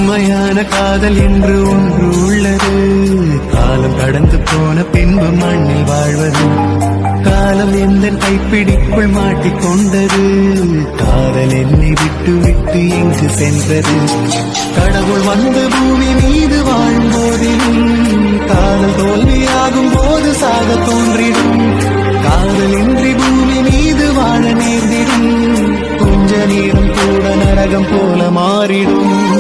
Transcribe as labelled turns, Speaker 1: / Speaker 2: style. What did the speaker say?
Speaker 1: உண்மையான காதல் என்று ஒன்று உள்ளது. காலம் கடந்து போன பின்பு மண்ணில் வாழ்வது. காலம் எந்த கைப்பிடிக்குள் மாட்டிக்கொண்டது. காதல் என்னை விட்டு விட்டு எங்கு சென்றது. கடவுள் வந்து பூமி மீது வாழும் போதிலும் காதல் தோல்வியாகும் போது சாக தோன்றிடும். காதல் இன்றி பூமி மீது வாழ நேர்ந்திடும். கொஞ்ச நேரம் கூட நரகம் போல மாறிடும்.